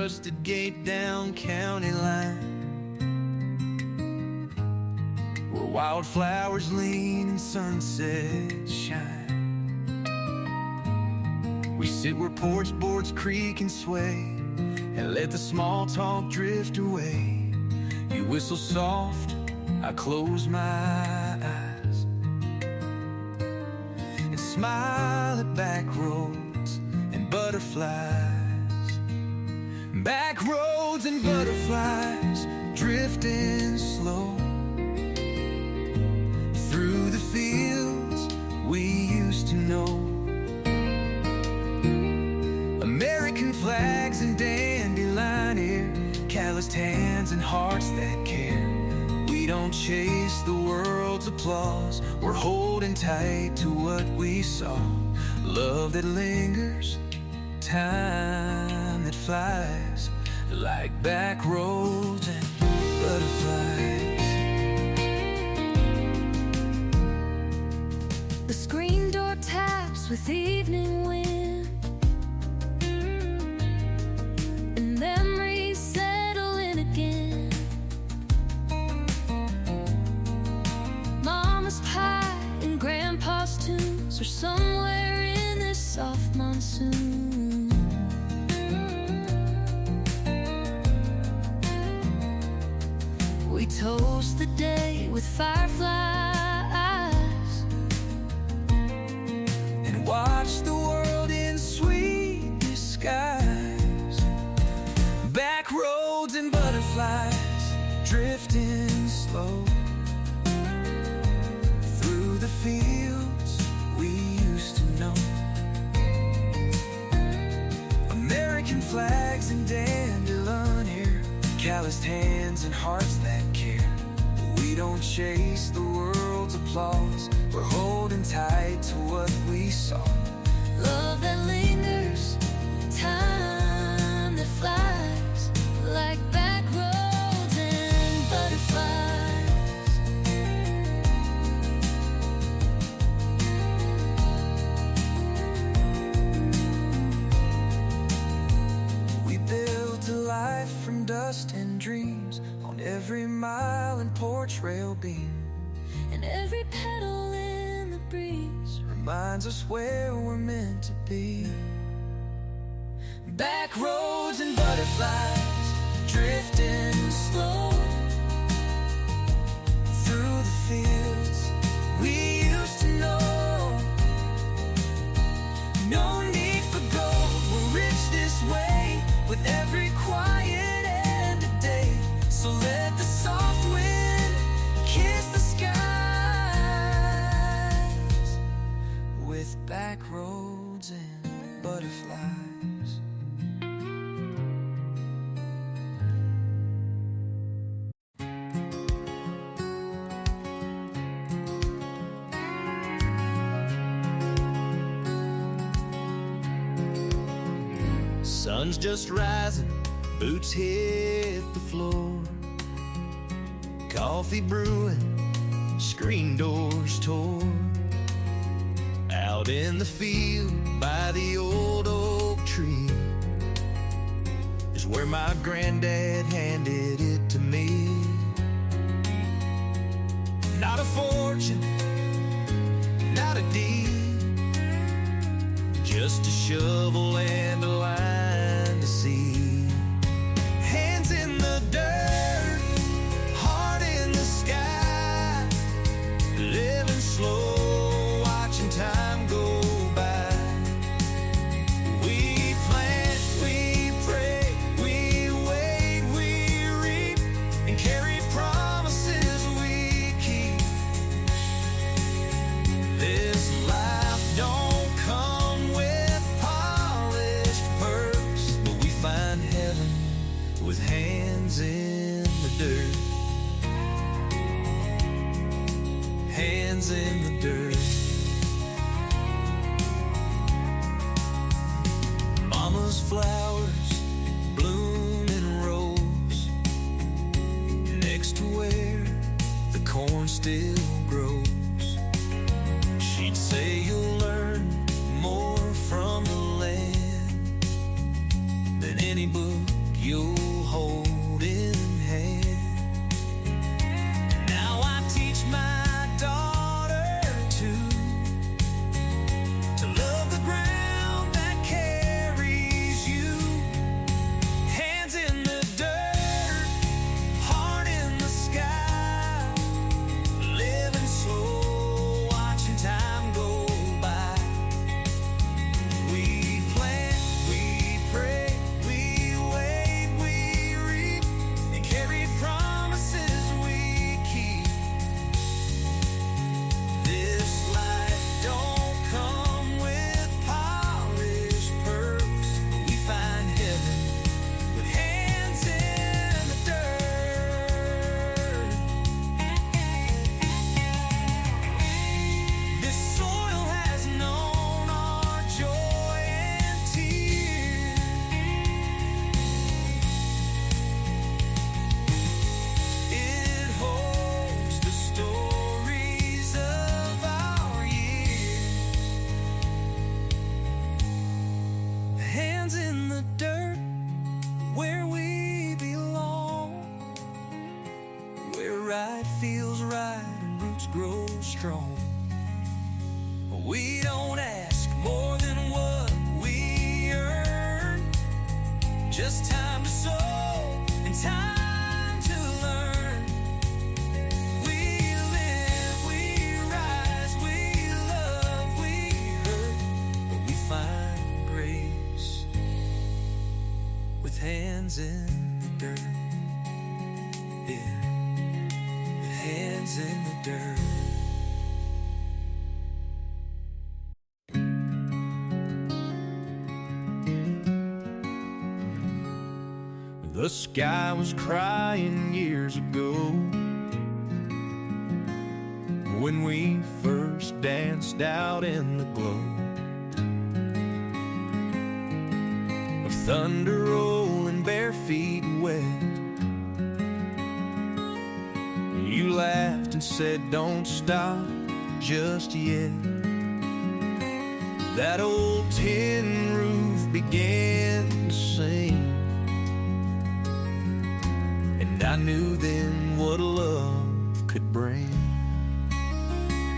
rusted gate down county line, where wildflowers lean and sunsets shine. We sit where porch boards creak and sway, and let the small talk drift away. You whistle soft, I close my eyes, and smile at back roads and butterflies. Back roads and butterflies drifting slow through the fields we used to know. American flags and dandelion hair, calloused hands and hearts that care. We don't chase the world's applause, we're holding tight to what we saw. Love that lingers, time that flies, like back roads and butterflies. The screen door taps with evening wind, and memories settle in again. Mama's pie and Grandpa's tunes are somewhere in this soft monsoon. We toast the day with fireflies and watch the world in sweet disguise. Back roads and butterflies drifting slow through the fields we used to know. American flags and dandelion hair, calloused hands and hearts that care. We don't chase the world's applause, we're holding tight to what we saw. Love that lingers, time that flies, like back roads and butterflies. We built a life from dust and dreams on every mile and porch rail beam, And every petal in the breeze reminds us where we're meant to be. Back roads and butterflies drifting slow through the fields we used to know. No need for gold, we're rich this way, with every quiet end of day. So let the soft wind kiss the skies, with back roads and butterflies. Sun's just rising, boots hit the floor. Coffee brewing, screen doors tore. Out in the field by the old oak tree is where my granddad handed it to me. Not a fortune, not a deed, just a shovel and a line to see. Hands in the dirt, heart in the sky, living slow, watching time go by. We plant, we pray, we wait, we reap, and carry promises we keep. This life don't come with polished perks, but we find heaven with hands in the dirt. Hands in the dirt. Mama's flowers bloom in rows next to where the corn still grows. She'd say you'll learn more from the land than any book you'll hold in hand. Now I teach my daughter to love the ground that carries you. Hands in the dirt, heart in the sky, living slow, watching time go by. We plant, we pray, we wait, we reap, and carry promises we keep. This life don't come with polished perks, but we find heaven with hands in the dirt. This soil has known our joy and tears. It holds the stories of our years. Hands in the dirt, where we belong, where right feels right and roots grow strong. We don't ask more than what we earn, just time to sow and time to learn. We live, we rise, we love, we hurt, but we find grace with hands in the dirt. Yeah, with hands in the dirt. The sky was crying years ago when we first danced out in the glow of thunder rolling, bare feet wet. You laughed and said, "Don't stop just yet." That old tin roof began to sing, and I knew then what love could bring.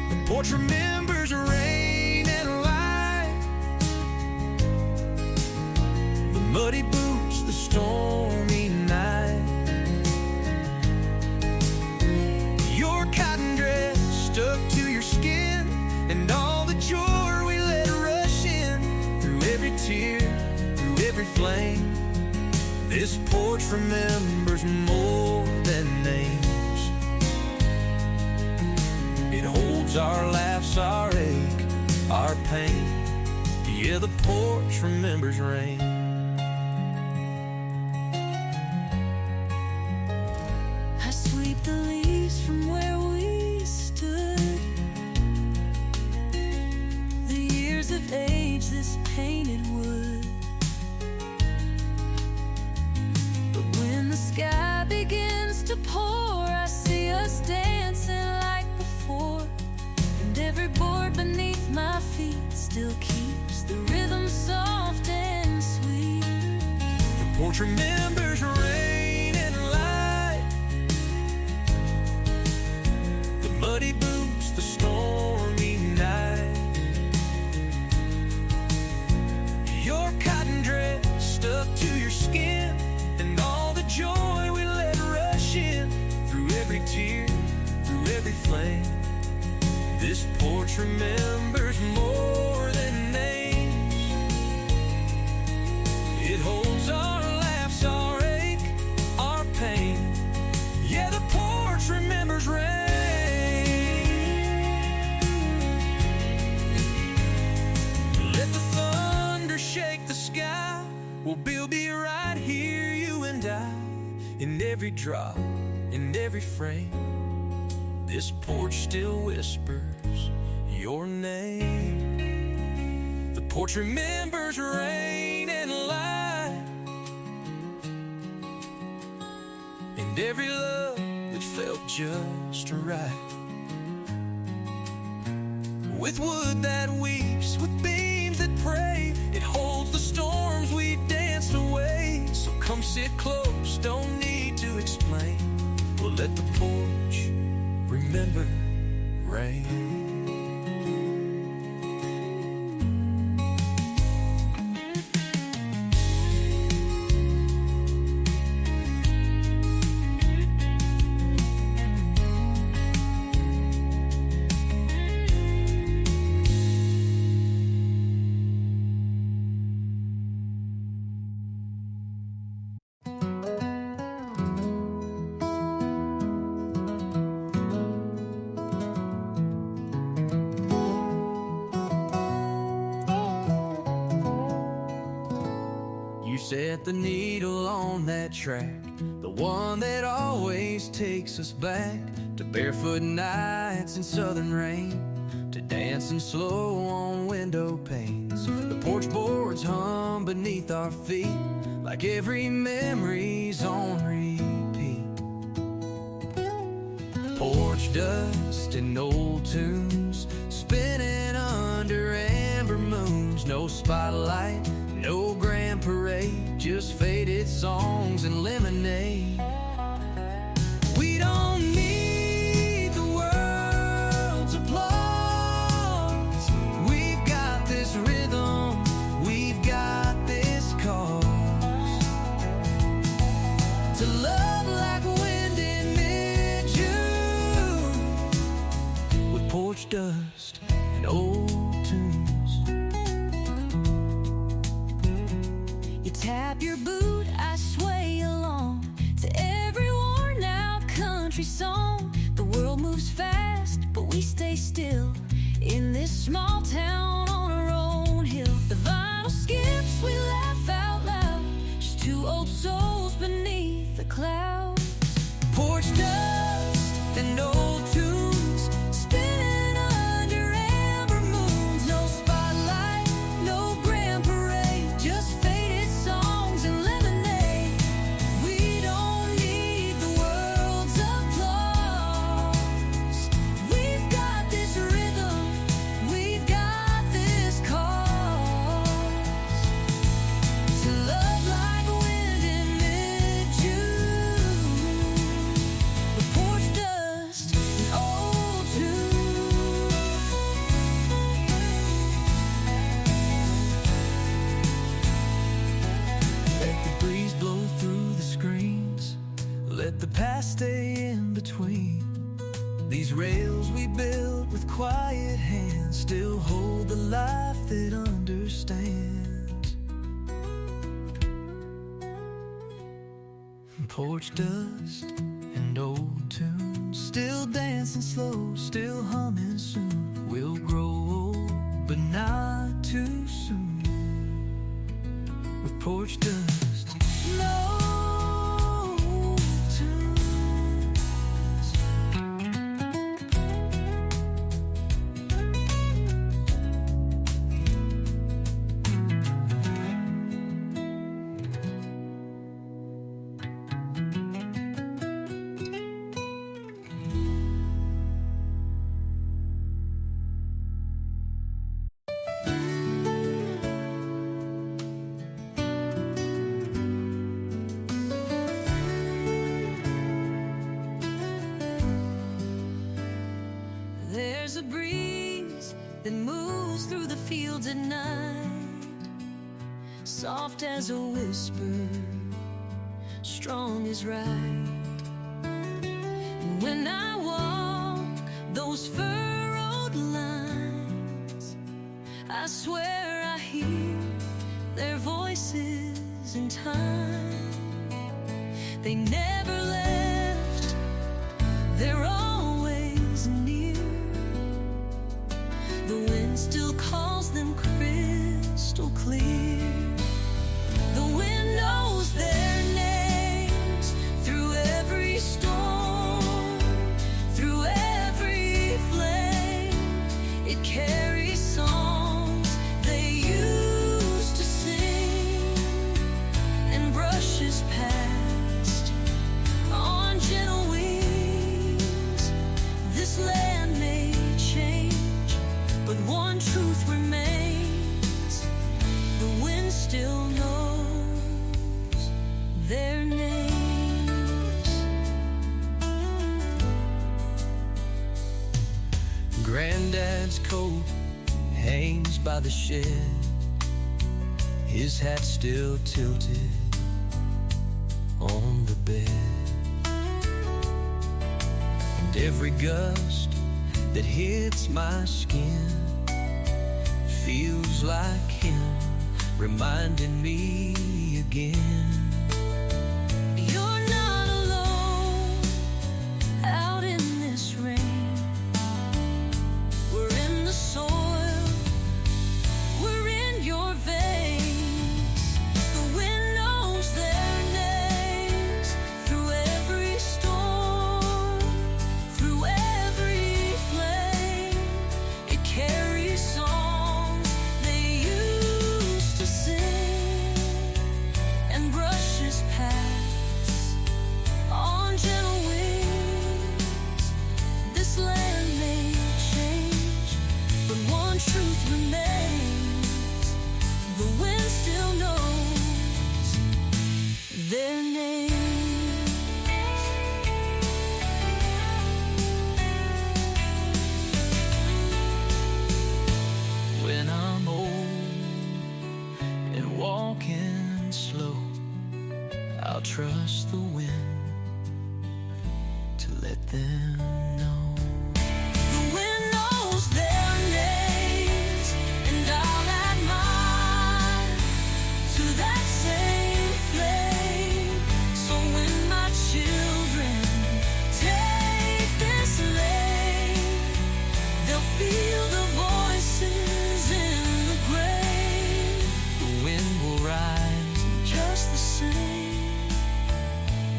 The porch remembers rain and light, the muddy boots, the stormy night, your cotton dress stuck to your skin, and all the joy we let rush in. Through every tear, through every flame, this porch remembers more than names. It holds our laughs, our ache, our pain. Yeah, the porch remembers rain. I sweep the leaves from where we stood. The years of age, this painted wood. But when the sky begins to pour, I see us dancing like before. And every board beneath my feet still keeps the rhythm soft and sweet. The porch remembers rain and light, the muddy boots, the stormy night, your cotton dress stuck to your skin, and all the joy we let rush in. Through every tear, through every flame, this porch remembers more than names. It holds our laughs, our ache, our pain. Yeah, the porch remembers rain. Let the thunder shake the sky. We'll be right here, you and I, in every drop, in every frame. This porch still whispers your name. The porch remembers rain and light, and every love that felt just right. With wood that weeps, with beams that pray, it holds the storms we danced away. So Come sit close, don't need to explain. We'll let the porch remember rain. You set the needle on that track, the one that always takes us back to barefoot nights in southern rain, to dancing slow on window panes. The porch boards hum beneath our feet like every memory's on repeat. Porch dust and old tunes spinning under amber moons. No spotlight, no grand parade, just faded songs and lemonade. We don't need the world's applause. We've got this rhythm, we've got this cause to love like wind in mid-June, with porch dust and old tunes. Tap your boot, I sway along to every worn out country song. The world moves fast, but we stay still in this small town on our own hill. The vinyl skips, we laugh out loud, just two old souls beneath the clouds. Porch dust and old tunes spinning under amber moons. No spotlight, no grand parade, just faded songs and lemonade. We don't need the world's applause. We've got this rhythm, we've got this cause to love like wind in mid-June, with porch dust and old tunes. Let the breeze blow through the screens, let the past stay in between. These rails we built with quiet hands still hold the life that understands. Porch dust and old tunes, still dancing slow, still humming soon. We'll grow old, but not too soon, with porch dust and old tunes. There's a breeze that moves through the fields at night, soft as a whisper, strong as right. And when I walk those furrowed lines, I swear I hear their voices in time. They never left, they're always near. The wind still calls them crystal clear. The wind knows their names through every storm, through every flame. It carries songs they used to sing and brushes past Granddad's coat hangs by the shed, his hat still tilted on the bed. And every gust that hits my skin feels like him reminding me again. You're not alone out in this rain. We're in the soil, we're in your veins. The wind knows their names through every storm, through every flame. It carries songs they used to sing, and brushes past on gentle wings. This land may change, but one truth remains: the wind still knows their names. When I'm old and walking slow, I'll trust the wind to let them know. The wind knows their names, and I'll add mine to that same flame. So when my children take this lane, they'll feel the voices in the grave. The wind will rise, Just the same,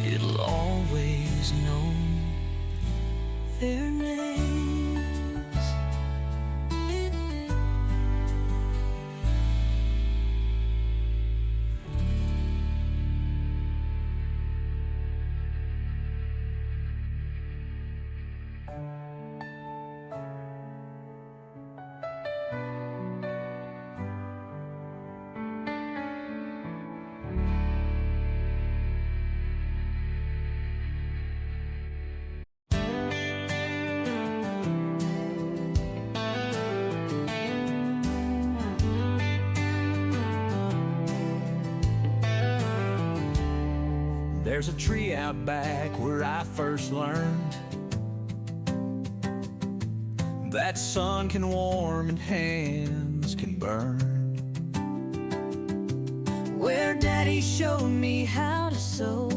it'll always know their names. There's a tree out back where I first learned that sun can warm and hands can burn. Where Daddy showed me how to sew,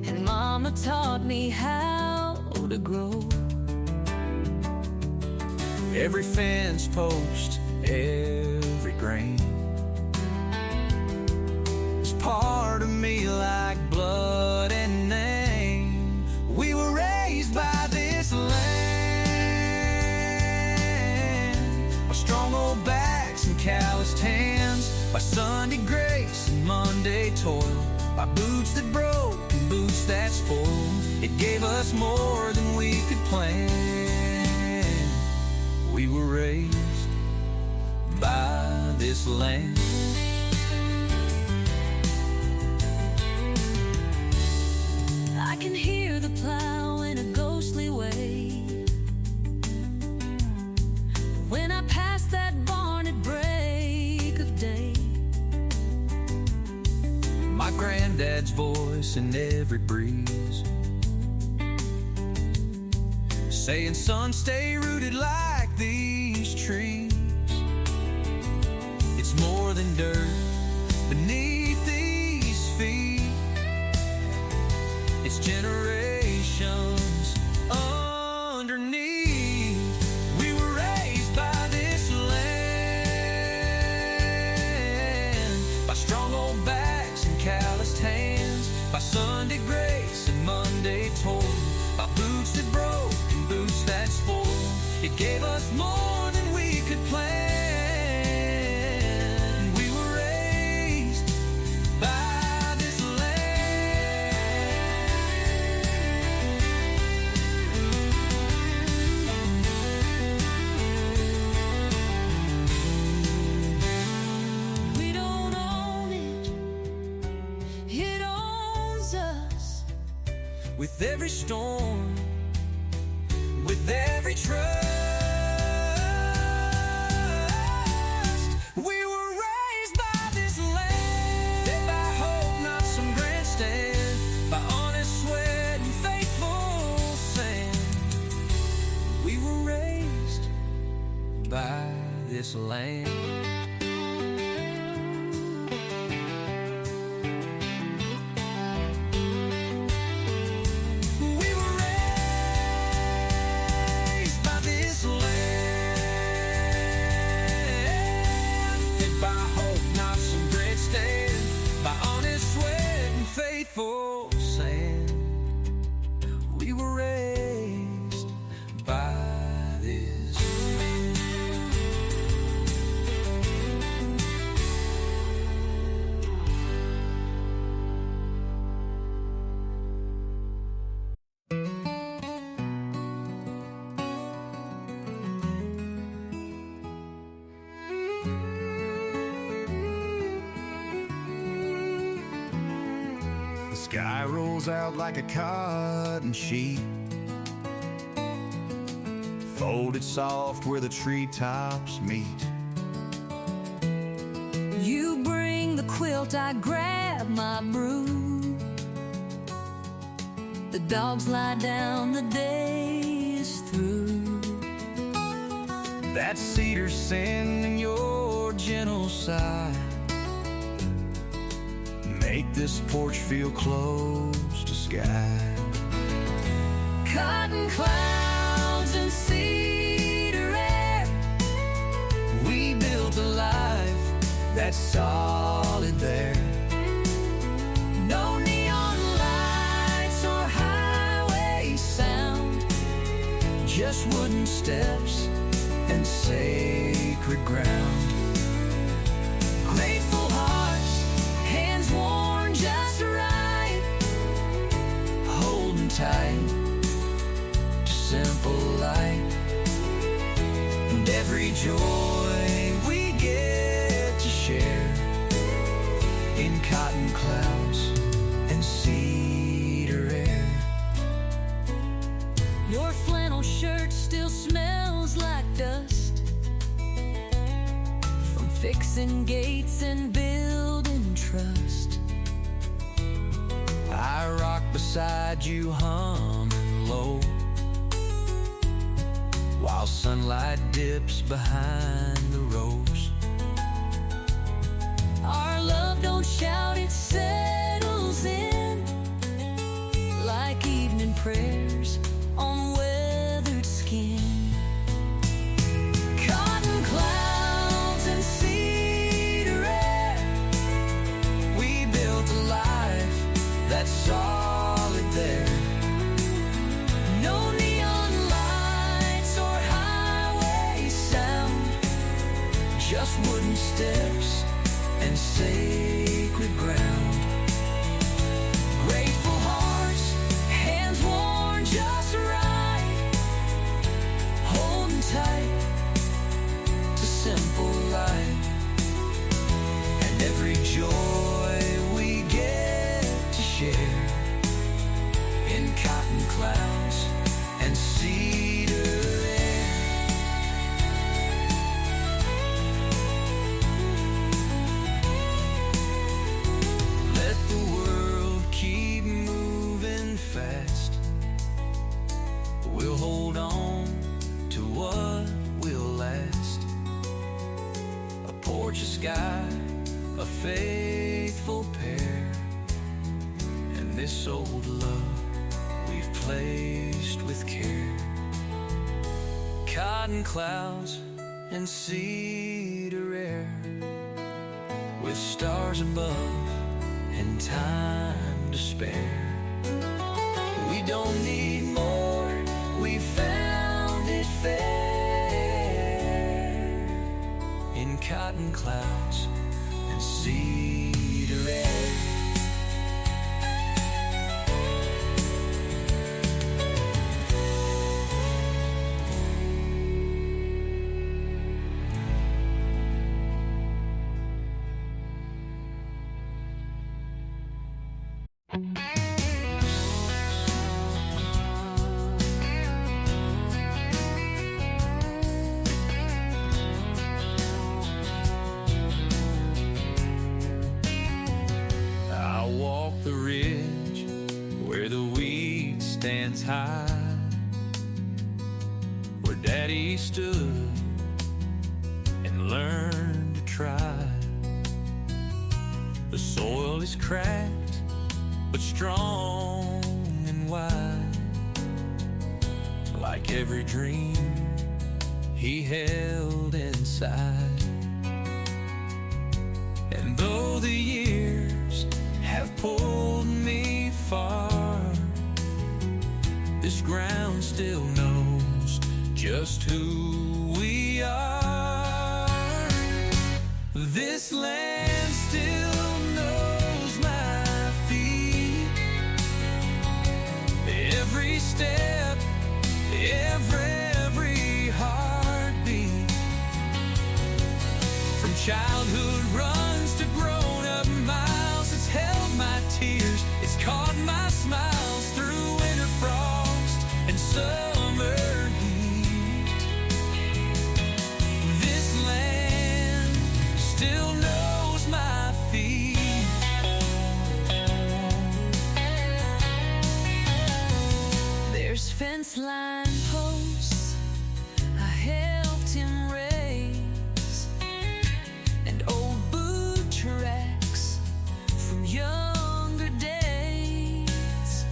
and Mama taught me how to grow. Every fence post, every grain is part of me like blood and name. We were raised by this land, by strong old backs and calloused hands, by Sunday grace and Monday toil, by boots that broke and boots that spoiled. It gave us more than we could plan. We were raised by this land. I can hear the plow in a ghostly way when I pass that barn at break of day. My granddad's voice in every breeze, saying, son, stay rooted like these trees. It's more than dirt beneath these feet, it's generations underneath. We were raised by this land, by strong old backs and calloused hands, by Sunday grace and Monday toil, by boots that broke and boots that spoiled. It gave us more than we could plan. We were raised by this land. We don't own it, it owns us. With every storm with every trust. We were raised by this land, fed by hope, not some grandstand, by honest sweat and faithful sand. We were raised by this land. Faithful sand. We were raised by this. The sky rolls out like a cotton sheet, folded soft where the treetops meet. You bring the quilt, I grab my broom. The dogs lie down, the day is through. That cedar scent and your gentle sigh make this porch feel close to sky. Cotton clouds and cedar air, We built a life that's solid there. no neon lights or highway sound, Just wooden steps and sacred ground. grateful hearts, hands worn just right, Holding tight to simple light. And every joy we get to share in cotton clouds and cedar air. your flannel shirt still smells like dust from fixing gates and building trust. I rock beside you humming low, while sunlight dips behind the rose. Our love, don't shout, it settles in like evening prayers on weathered skin. Cotton clouds and cedar air, We built a life that's solid there. no neon lights or highway sound, Just wooden steps and sacred ground. grateful hearts, hands worn just right, Holding tight to simple light. And every joy we get to share in cotton clouds and cedar air. Let the world keep moving fast. We'll hold on to what will last. A porch, a sky, a faithful pair, and this old love we've placed with care. Cotton clouds and cedar air, with stars above and time to spare. We don't need more, we found it fair in cotton clouds and cedar air. we stood and learned to try. The soil is cracked, but strong and wide, like every dream he held inside. And though the years have pulled me far, this ground still knows just who we are. This land still knows my feet, every step, every heartbeat. From childhood runs to grown-up miles, it's held my tears, it's caught my smiles through winter frost and summer heat. This land still knows my feet. There's fence line posts I helped him raise, and old boot tracks from younger days.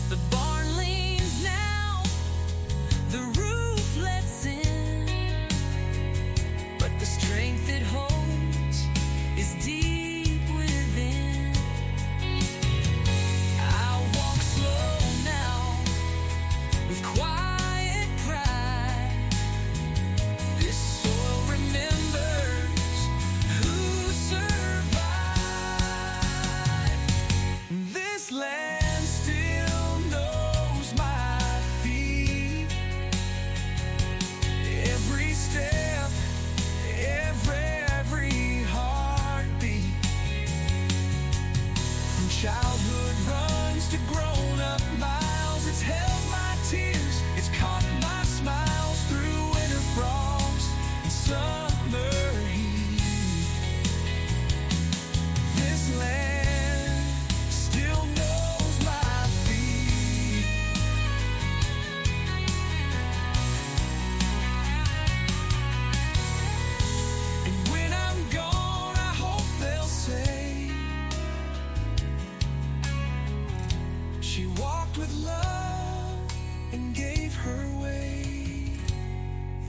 The barn leans now, the roof lets in, but the strength it holds is deep within. I walk slow now with quiet pride. This soil remembers who survived. This land still knows my feet, every step, every heartbeat. From childhood runs to grown-up miles, it's held my tears, it's caught my smiles through winter frost and summer heat. This land still knows my feet. And when I'm gone, I hope they'll say she walked with love and gave her way.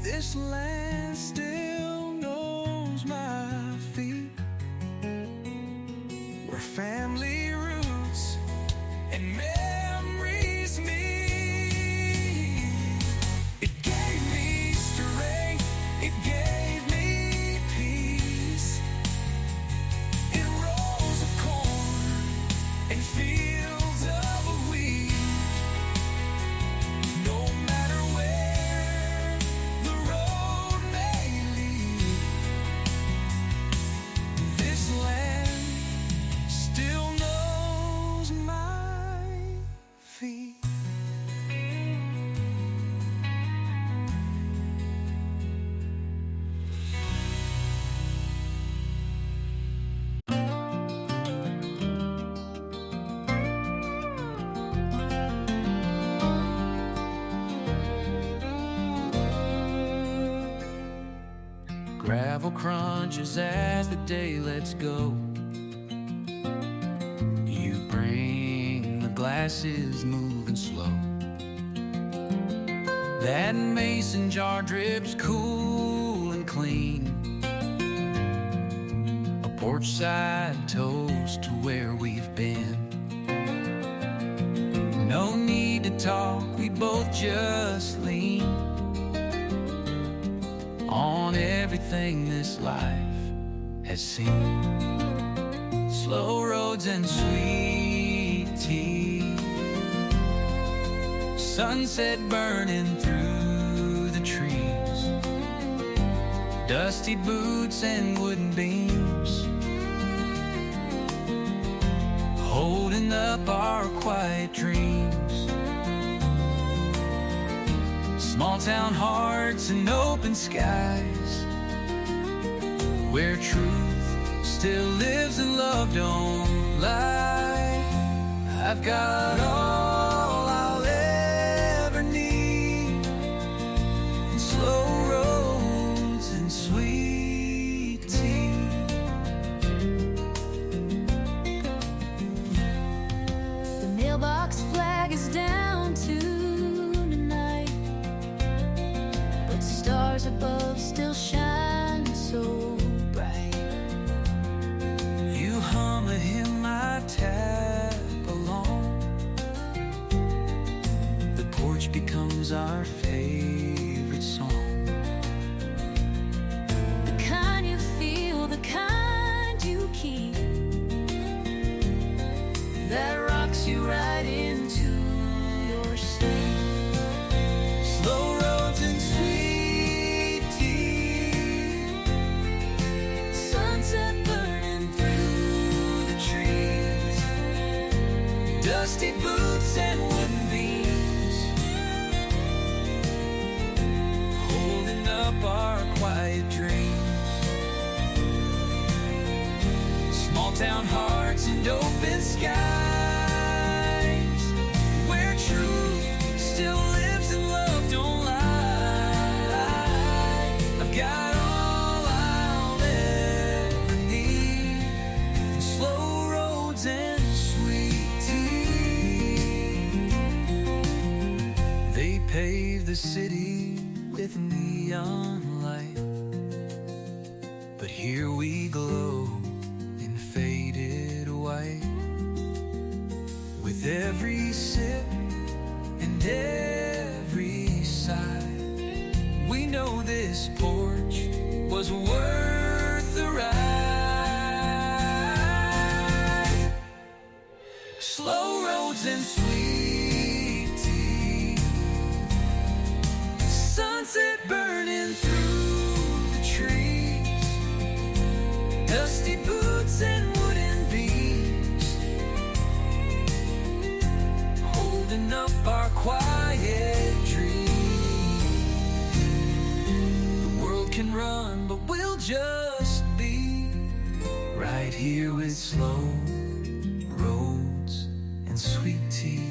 This land still knows my feet, where family roots and memories meet. It gave me strength, it gave me peace, in rows of corn and fields of wheat. No matter where the road may lead, this land still knows my feet. Gravel crunches as the day lets go. You bring the glasses moving slow. That mason jar drips cool and clean. A porch side toast to where we've been. No need to talk, we both just lean on everything this life has seen. Slow roads and sweet tea, sunset burning through the trees, dusty boots and wooden beams, holding up our quiet dreams. Small town hearts and open skies, where truth still lives and love don't lie. I've got all I'll ever need, and slow stars above still shine so bright. You hum a hymn, I tag along. The porch becomes our favorite song. The kind you feel, the kind you keep, that rocks you right into your sleep. Slow roads and sweet tea, Sunset burning through the trees, dusty boots and wooden beams, holding up our quiet dreams. Small town hearts and open skies, where truth still lives and love don't lie. I've got all I'll ever need, and slow roads and sweet tea. They pave the city with neon light, but here we glow in faded white. With every sip and every sigh, we know this porch was worth the ride. Slow roads and sweet tea, sunset burning through the trees, dusty boots and wooden beams, holding up our quiet dreams. The world can run, but we'll just be right here with slow roads and sweet tea.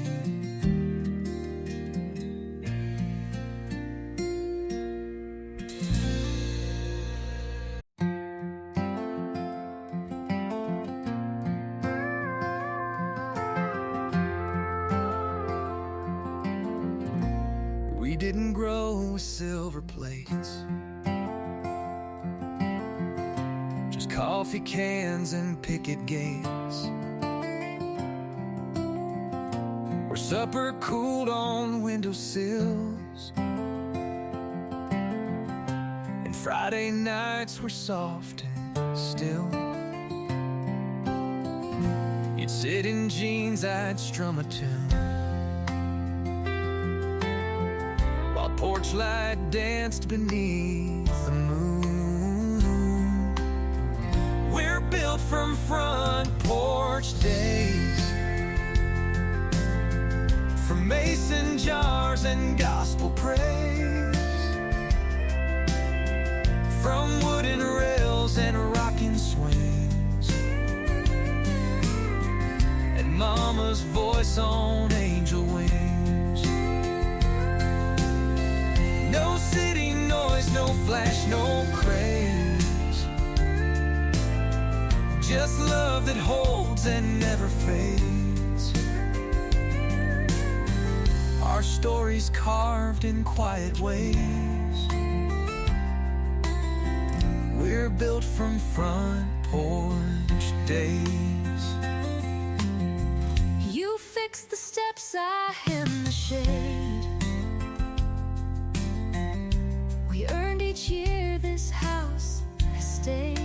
We didn't grow with silver plates, just coffee cans and picket gates, where supper cooled on windowsills, and Friday nights were soft and still. You'd sit in jeans, I'd strum a tune, porch light danced beneath the moon. We're built from front porch days, from mason jars and gospel praise, from wooden rails and rocking swings, and mama's voice on angel wings. No city noise, no flash, no craze, just love that holds and never fades. Our stories carved in quiet ways. We're built from front porch days. You fix the steps, I hem the shade. We earned each year this house has stayed.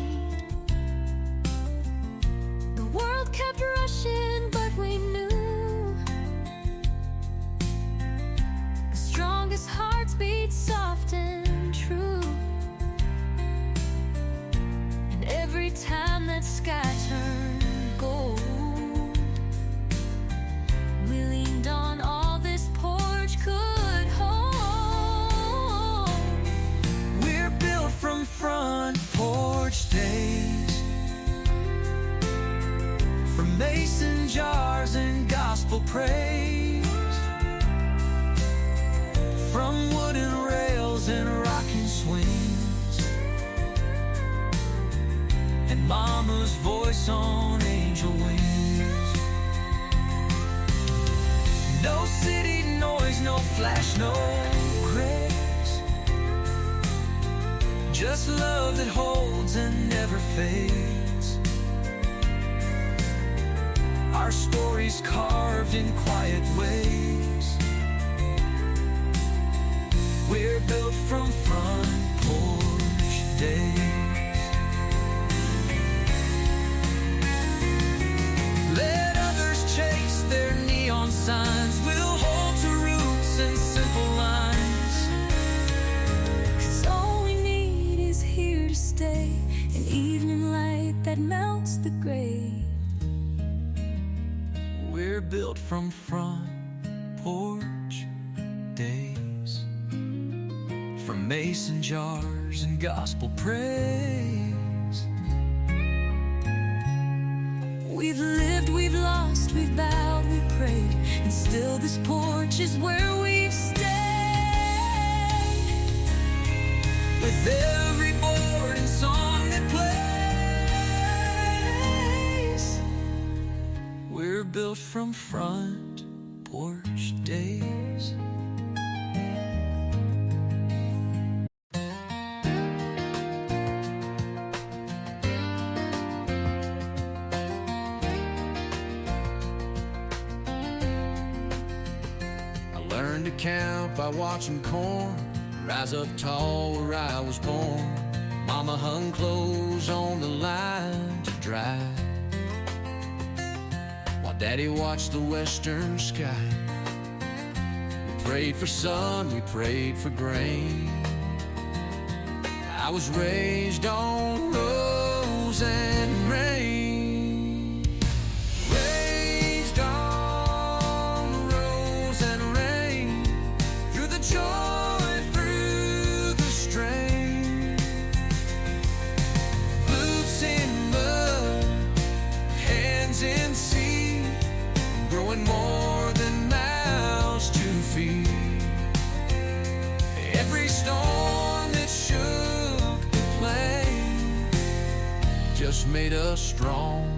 The world kept rushing, but we knew the strongest hearts beat soft and true. And every time that sky turned gold, we leaned on all this porch could hold. We're built from front porch days, from mason jars and gospel praise, from wooden rails and rocking swings, and mama's voice on angel wings. No city noise, no flash, no craze, just love that holds and never fades. Our stories carved in quiet ways. We're built from front porch days. Let others chase their neon signs. We'll hold to roots and simple lines. 'Cause all we need is here to stay, an evening light that melts the gray. We're built from front porch days. From mason jars and gospel praise. We've lived, we've lost, we've bowed, we prayed, and still this porch is where we've stayed. With every board and song that plays, we're built from front porch days. Learned to count by watching corn rise up tall where I was born. Mama hung clothes on the line to dry, while Daddy watched the western sky. We prayed for sun, we prayed for grain. I was raised on rose and rain. Joy through the strain. Boots in mud, hands in seed, growing more than mouths to feed. Every storm that shook the plain just made us strong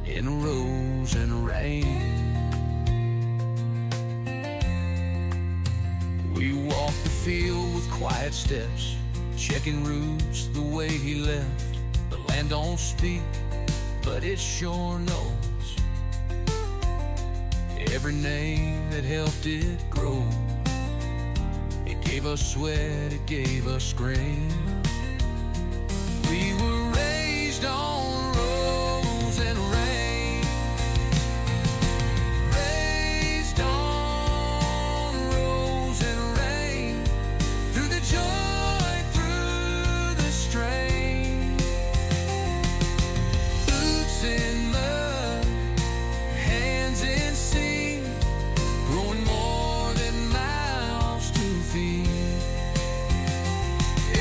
in rose and rain. We walked the field with quiet steps, checking roots the way he left. The land don't speak, but it sure knows every name that helped it grow. It gave us sweat, it gave us grain. We were raised on rose and rain. Raised on rose and rain. Through the joy, through the strain. Boots in mud, hands in seed, growing more than mouths to feed.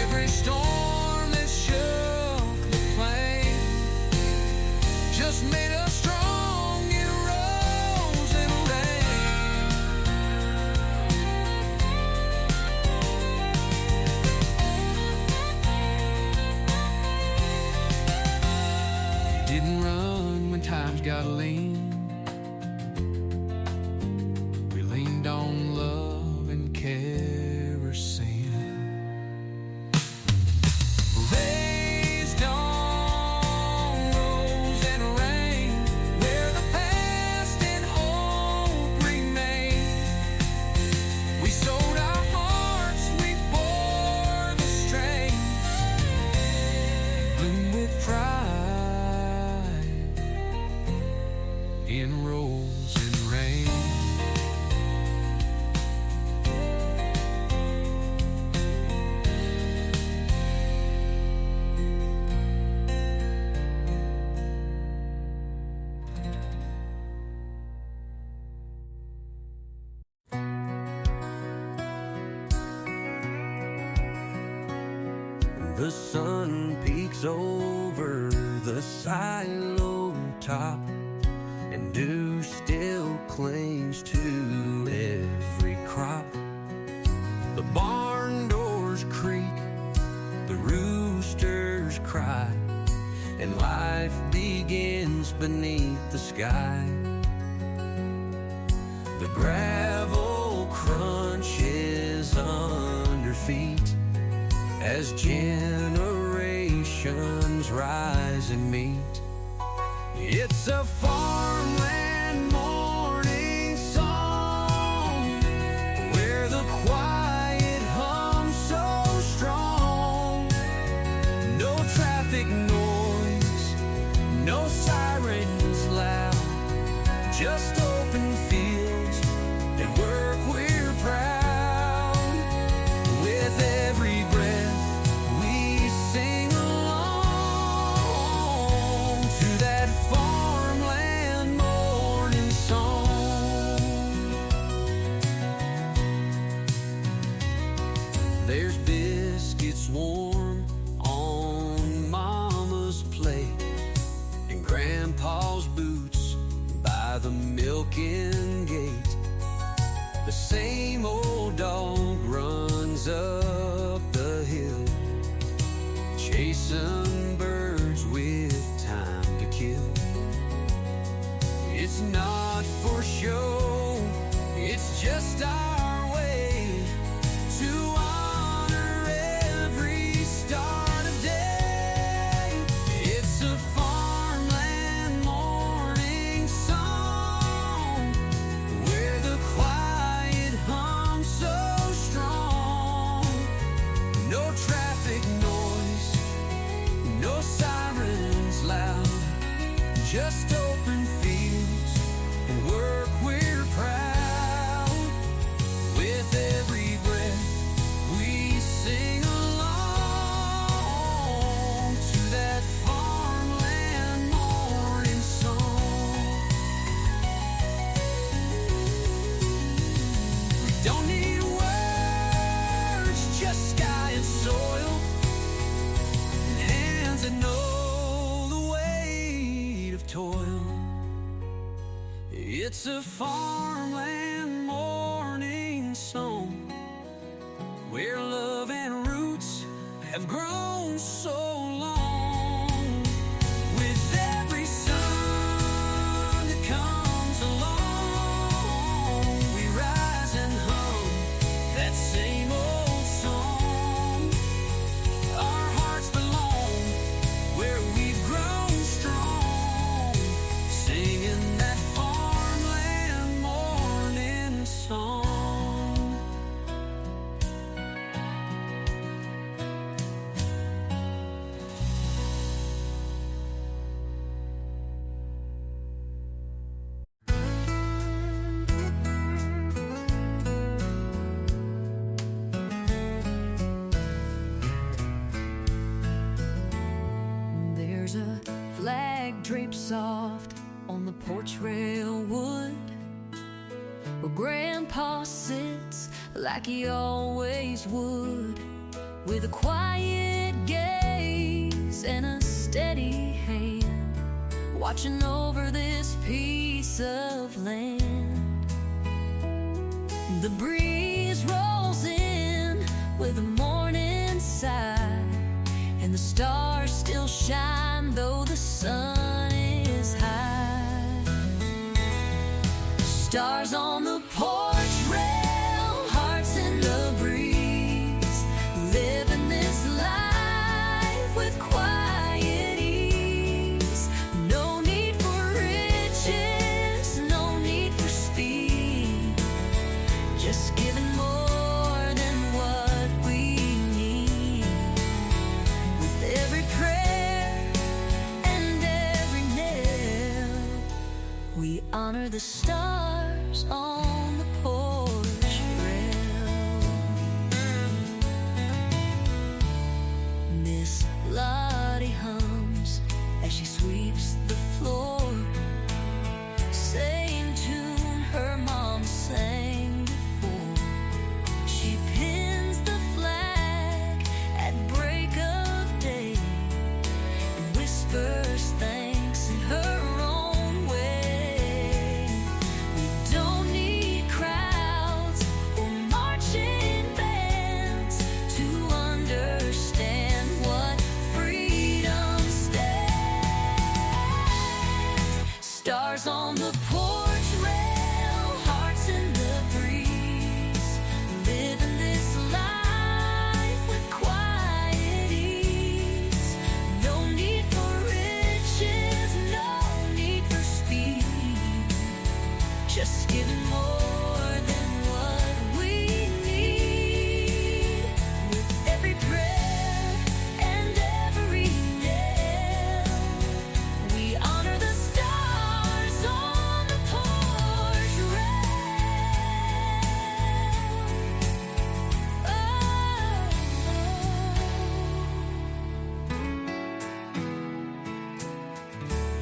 Every storm that shook the plain just made us strong in rose and rain. We didn't run when times got lean. We leaned on love and kerosene. Raised on rose and rain, where the past and hope remain. We sold our hearts, we bore the strain, bloomed with pride in rose and rain. The sun peeks over the silo top, and dew still clings to every crop. The barn doors creak, the roosters cry, and life begins beneath the sky. The gravel crunches under feet as generations rise and meet. It's a farmland morning song where the quiet hums so strong. No traffic noise, no sirens loud, just open fields and work we're proud. With every breath we sing along to that farmland morning song. There's biscuits warm on Mama's plate and Grandpa's boots by the milking gate. The same old dog runs up the hill, chasing birds with time to kill. It's not for show, it's just our way to honor every start of day. It's a farmland morning song where the quiet hums so strong. No traffic noise, no sirens loud, just open fields and work we're proud. With every breath we sing along to that farmland morning song. We don't need words, just sky and soil and hands that know the weight of toil. It's a farmland morning song where love and roots have grown so long. With every sun that comes along, we rise and hum that same old song. Our hearts belong where we've grown strong, singing that farmland morning song. There's a flag draped soft on the porch rail wood, where Grandpa sits like he always would, with a quiet gaze and a steady hand, watching over this piece of land. The breeze rolls in with a morning sigh, and the stars still shine though the sun is high. Stars on the porch rail, hearts in the breeze, living this life with quiet ease. No need for riches, no need for speed, just giving more than what we need. With every prayer and every nail, we honor the stars on the porch. more than what we need. With every prayer and every nail, we honor the stars on the porch rail.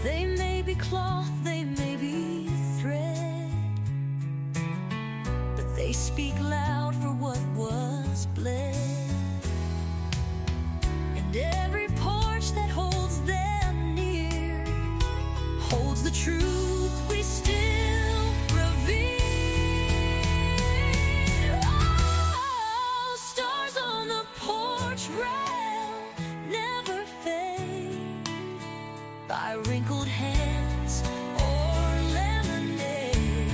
They may be cloth, they may be thread, but they speak loud for what was bled. And every porch that holds them near holds the truth we still revere. Oh, stars on the porch rail never fade by wrinkled hands or lemonade.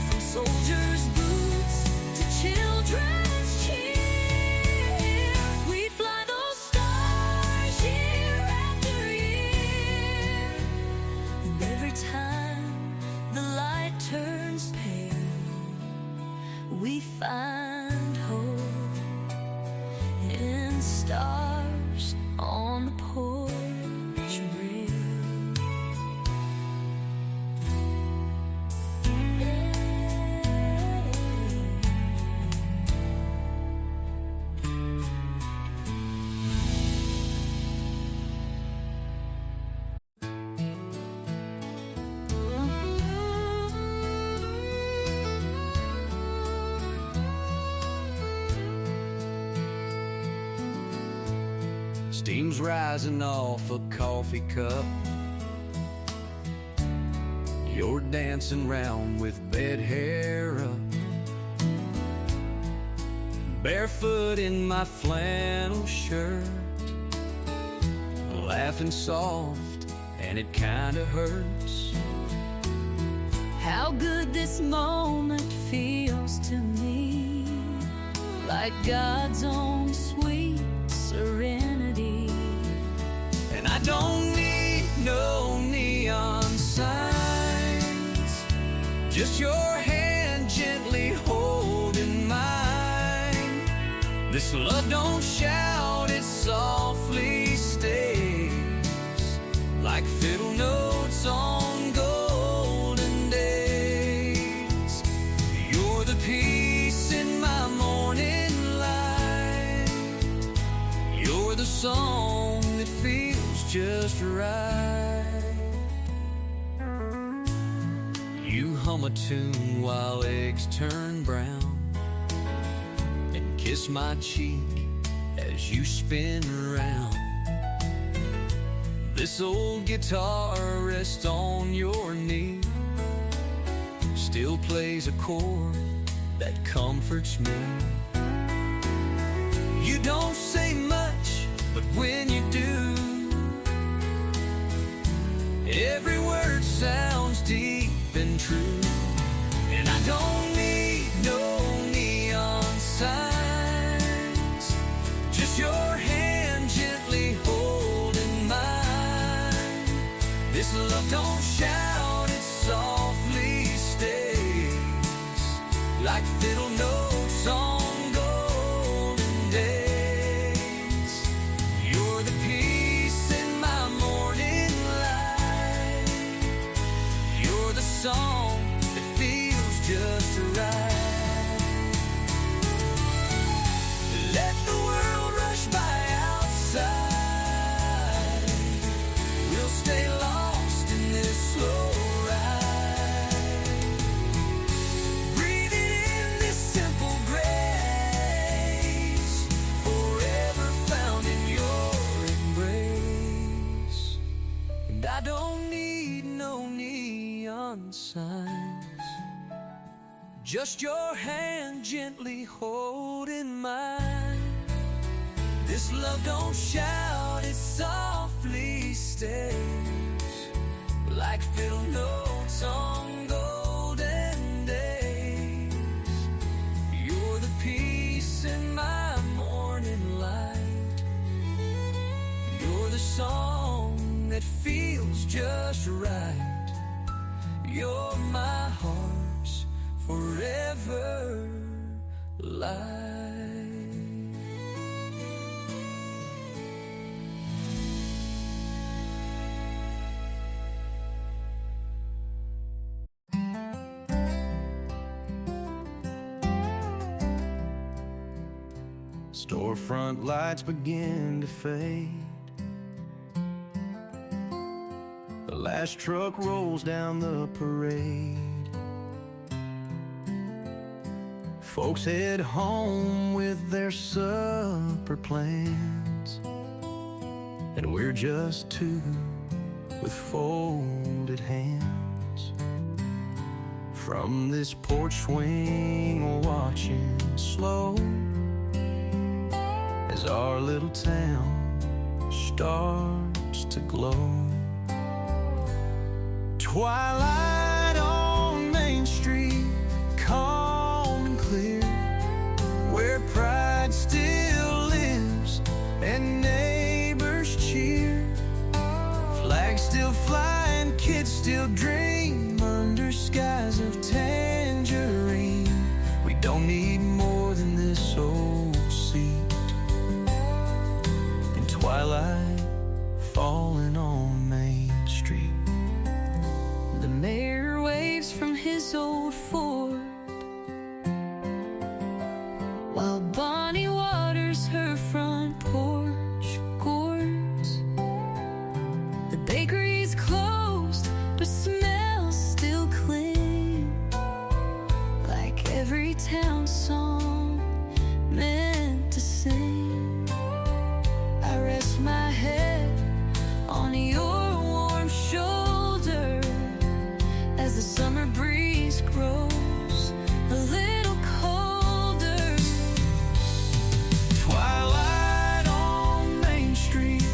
From soldiers' boots to children's cheer, we fly those stars year after year. And every time the light turns pale, we find hope in stars on the porch rail. Steam's rising off a coffee cup. You're dancing round with bed hair up. Barefoot in my flannel shirt, laughing soft, and it kinda hurts. How good this moment feels to me, like God's own sweet serenity. And I don't need no neon signs, just your hand gently holding mine. This love don't shout, it softly stays, like fiddle notes on golden days. You're the peace in my morning light. You're the song that feels just right. You hum a tune while eggs turn brown, and kiss my cheek as you spin around. This old guitar rests on your knee, still plays a chord that comforts me. You don't say much, but when you do, every word sounds deep and true. And I don't need no neon signs, just your hand gently holding mine. This love don't shout, it softly stays, like fiddle notes on golden days. You're the peace in my morning light. You're the song that feels just right. Let the world rush by outside, we'll stay lost in this slow ride. Breathing in this simple grace, forever found in your embrace. And I don't need no neon signs, just your hand gently holding mine. This love don't shout, it softly stays, like fiddle notes on golden days. You're the peace in my morning light. You're the song that feels just right. You're my heart's ever lie. Storefront lights begin to fade. The last truck rolls down the parade. Folks head home with their supper plans, and we're just two with folded hands. From this porch swing, watching slow as our little town starts to glow. Twilight on Main Street, calm and clear, where pride still lives and neighbors cheer. Flags still fly and kids still dream under skies of tangerine. We don't need more than this old seat. Twilight falling on Main Street. The mayor waves from his old Ford, while Bonnie waters her front porch gourds. The bakery's closed, but smells still cling, like every town song meant to sing. I rest my head on your warm shoulder as the summer breeze grows a little colder. Twilight on Main Street,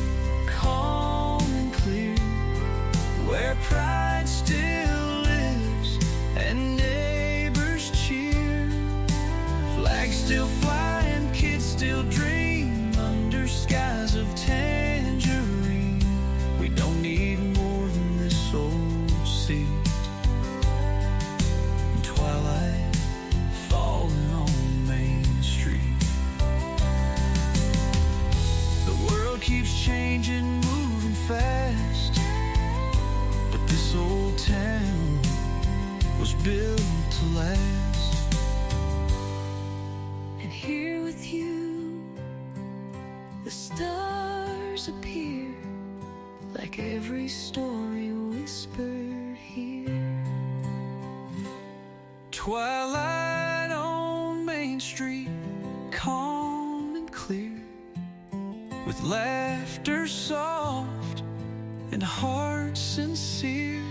calm and clear, where pride still lives and neighbors cheer. Flags still fly and kids still dream under skies of tangerine. We don't need more than this old seat. Twilight falling on Main Street. The world keeps changing, moving fast, but this old town was built to last. And here with you, the stars appear, like every story whispered here. Twilight on Main Street, calm and clear, with laughter soft and hearts sincere.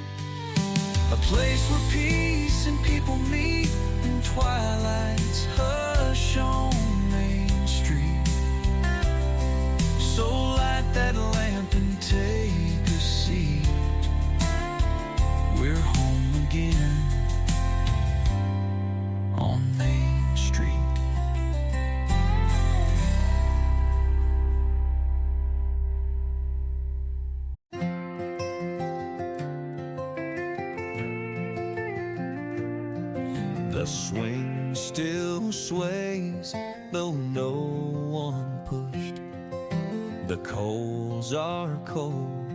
A place where peace and people meet, and twilight's hush on Main Street. So light that lamp and take a seat. We're home again on Main Street. The swing still sways, though no one pushed. The coals are cold,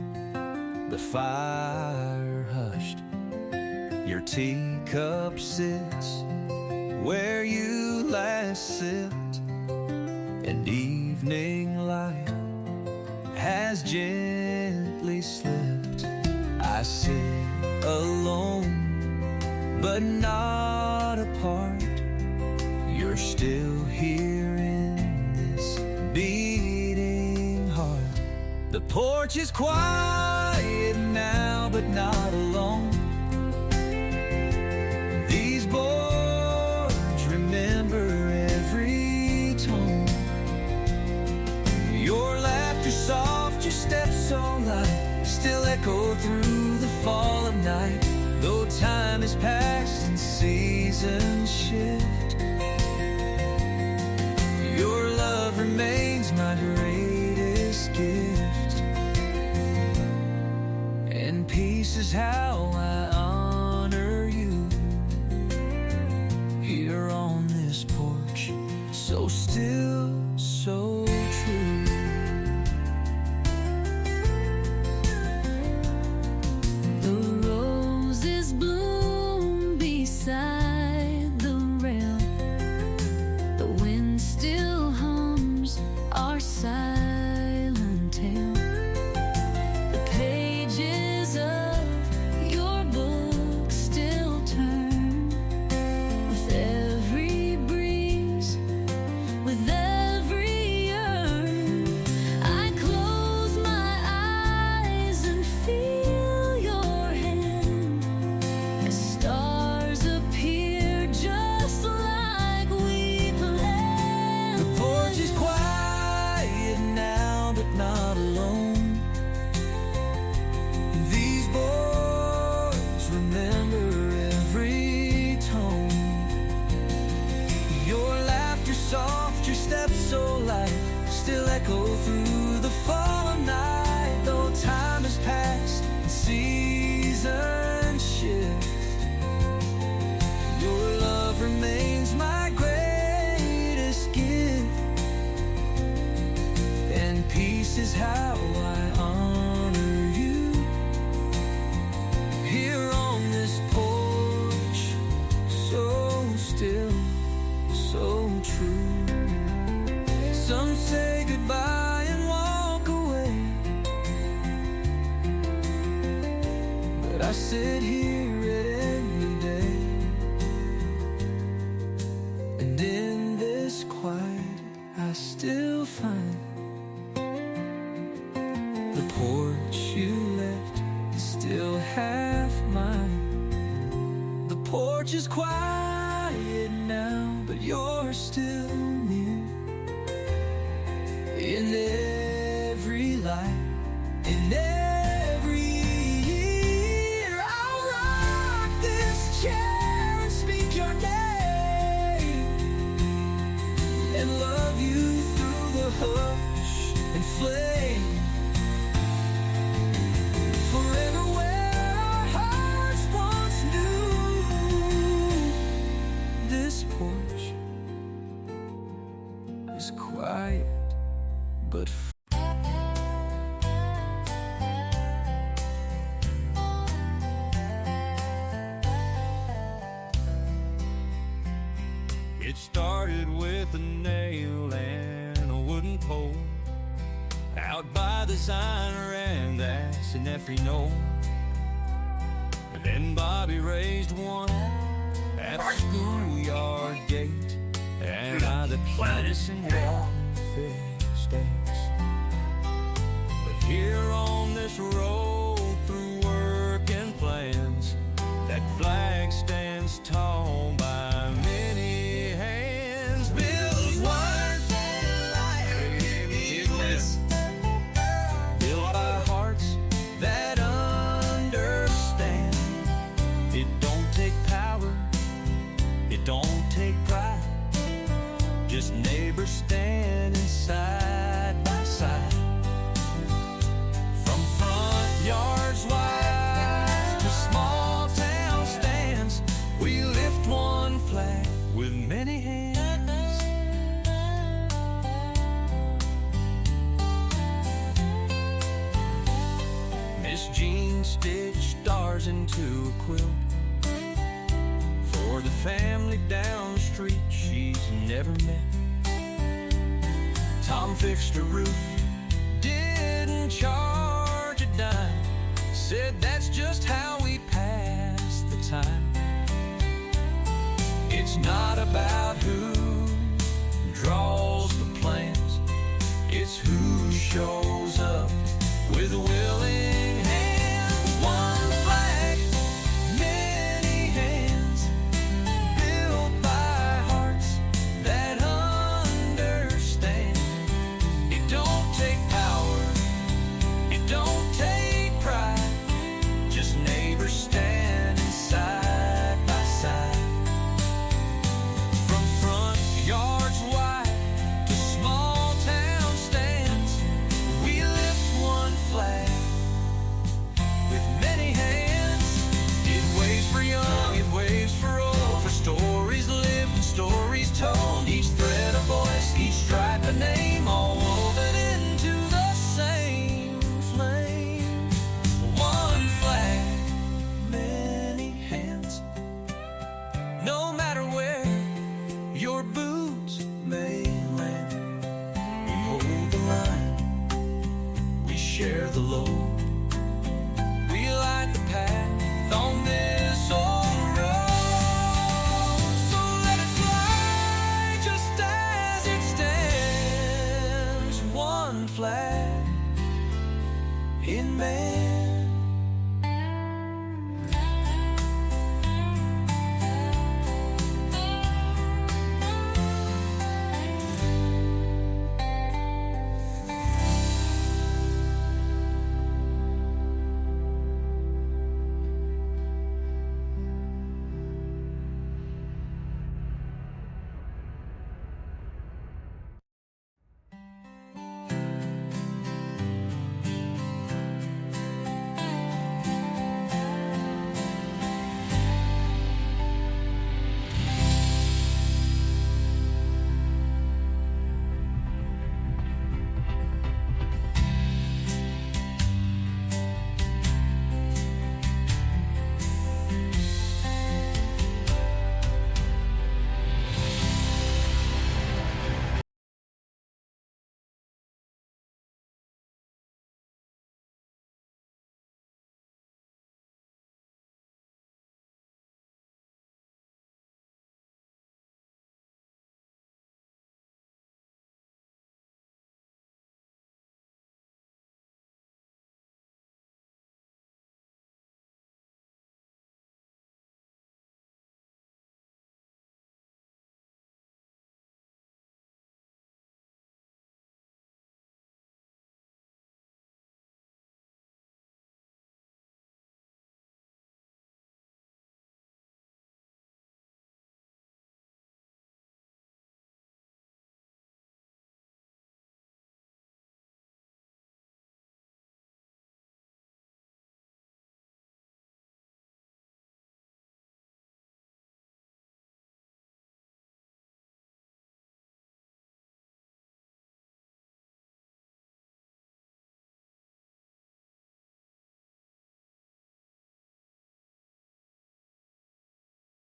the fire hushed. Your teacup sits where you last sipped, and evening light has gently slipped. I sit alone, but not apart. You're still here in this beating heart. The porch is quiet now, but not alone. These boards remember every tone. Your laughter soft, your steps so light, still echo through the fall of night. Though time has passed and seasons shift, your love remains my greatest gift. And peace is how I here on this porch, so still, so true. The roses bloom beside the rail. The wind still hums our silent tale. The pages of your book still turn with every breeze, with every yearn. I close my eyes and feel your hand as stars appear just like we planned. The porch is quiet now, but not alone. These boys remember every tone. Your laughter soft, your steps so light, still echo through the fall of night. Though time has passed and seasons shift, your love remains my greatest gift. And peace is how I honor you here on this porch, so still, so true. Some say goodbye and walk away, but I sit here every day. And in this quiet I still find the porch you left is still half mine. The porch is quiet now, but you're still near. In every light, in every year, I'll rock this chair and speak your name, and love you through the hush and flame. Forever where our hearts once knew. This porch is quiet, but it started with a nail and a wooden pole out by the sign ran that's an every knoll. Then Bobby raised one at the schoolyard gate, and I the place in fixed days. But here on this road through work and plans, that flag stands tall by many hands. Built worth and life, built by hearts that understand. It don't take power, it don't take pride, just neighbors standing side by side. From front yards wide to small town stands, we lift one flag with many hands. Miss Jean stitched stars into a quilt for the family down the street she's never met. Tom fixed a roof, didn't charge a dime, said that's just how we pass the time. It's not about who draws the plans, it's who shows up with willing